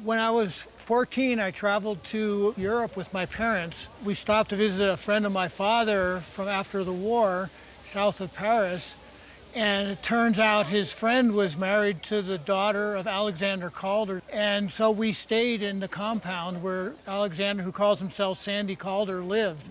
When I was 14, I traveled to Europe with my parents. We stopped to visit a friend of my father from after the war, south of Paris. And it turns out his friend was married to the daughter of Alexander Calder. And so we stayed in the compound where Alexander, who calls himself Sandy Calder, lived.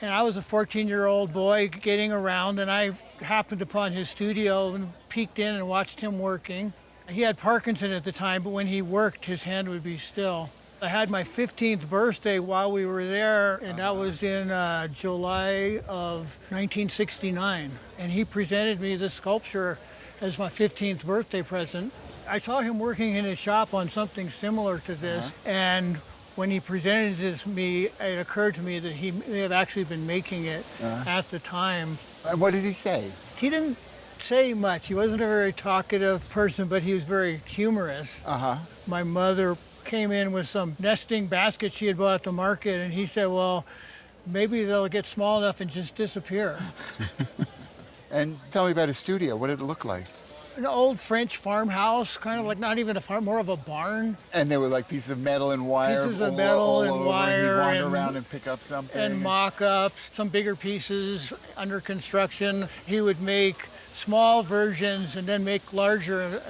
And I was a 14-year-old boy getting around, and I happened upon his studio and peeked in and watched him working. He had Parkinson at the time, but when he worked, his hand would be still. I had my 15th birthday while we were there, and that was in July of 1969. And he presented me this sculpture as my 15th birthday present. I saw him working in his shop on something similar to this, and when he presented it to me, it occurred to me that he may have actually been making it at the time. And what did he say? He didn't say much. He wasn't a very talkative person, but he was very humorous. My mother came in with some nesting baskets she had bought at the market, and he said, well, maybe they'll get small enough and just disappear. And tell me about his studio. What did it look like? An old French farmhouse, kind of like not even a farm, more of a barn. And there were like pieces of metal and wire. Pieces of metal and wire. He'd wander around and pick up something. And mock-ups, some bigger pieces under construction. He would make small versions and then make larger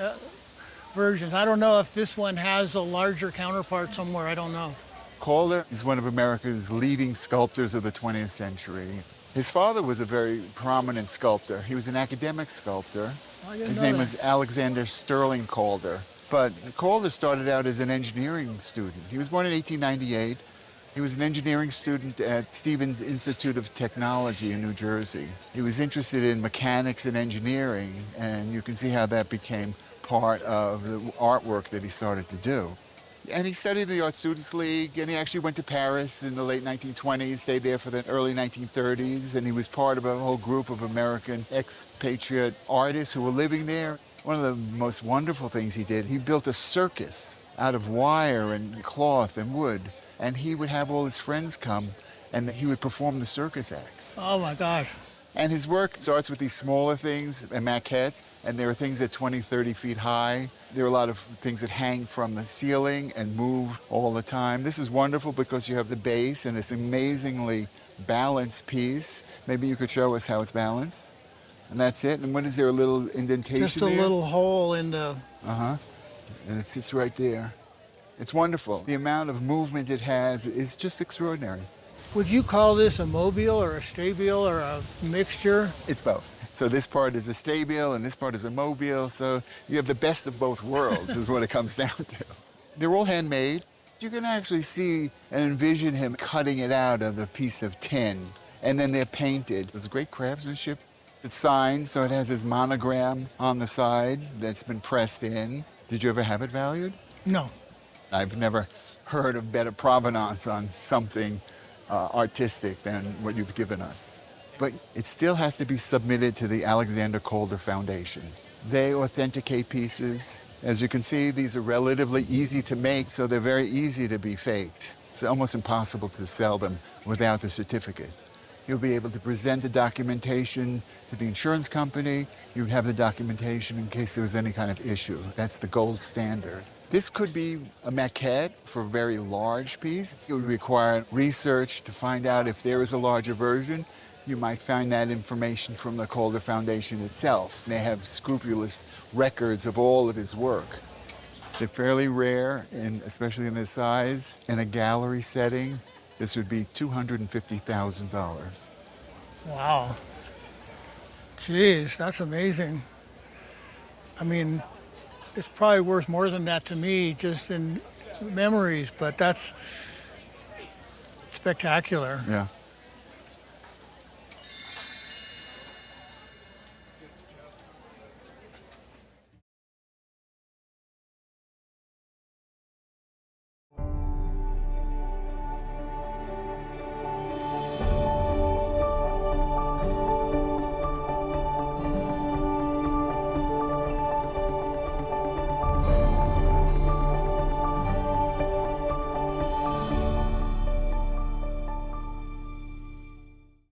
versions. I don't know if this one has a larger counterpart somewhere. I don't know. Calder is one of America's leading sculptors of the 20th century. His father was a very prominent sculptor. He was an academic sculptor. His name was Alexander Sterling Calder. But Calder started out as an engineering student. He was born in 1898. He was an engineering student at Stevens Institute of Technology in New Jersey. He was interested in mechanics and engineering, and you can see how that became part of the artwork that he started to do. And he studied the Art Students League, and he actually went to Paris in the late 1920s, stayed there for the early 1930s, and he was part of a whole group of American expatriate artists who were living there. One of the most wonderful things he did, he built a circus out of wire and cloth and wood, and he would have all his friends come, and he would perform the circus acts. Oh my gosh. And his work starts with these smaller things and maquettes, and there are things at 20, 30 feet high. There are a lot of things that hang from the ceiling and move all the time. This is wonderful because you have the base and this amazingly balanced piece. Maybe you could show us how it's balanced. And that's it. And what is there, a little indentation Just a there? little hole in the... And it sits right there. It's wonderful. The amount of movement it has is just extraordinary. Would you call this a mobile or a stabile or a mixture? It's both. So this part is a stabile and this part is a mobile. So you have the best of both worlds is what it comes down to. They're all handmade. You can actually see and envision him cutting it out of a piece of tin, and then they're painted. There's great craftsmanship. It's signed, so it has his monogram on the side that's been pressed in. Did you ever have it valued? No. I've never heard of better provenance on something artistic than what you've given us. But it still has to be submitted to the Alexander Calder Foundation. They authenticate pieces. As you can see, these are relatively easy to make, so they're very easy to be faked. It's almost impossible to sell them without the certificate. You'll be able to present the documentation to the insurance company. You'd have the documentation in case there was any kind of issue. That's the gold standard. This could be a maquette for a very large piece. It would require research to find out if there is a larger version. You might find that information from the Calder Foundation itself. They have scrupulous records of all of his work. They're fairly rare, especially in this size. In a gallery setting, this would be $250,000. Wow. Jeez, that's amazing. I mean, it's probably worth more than that to me, just in memories, but that's spectacular. Yeah.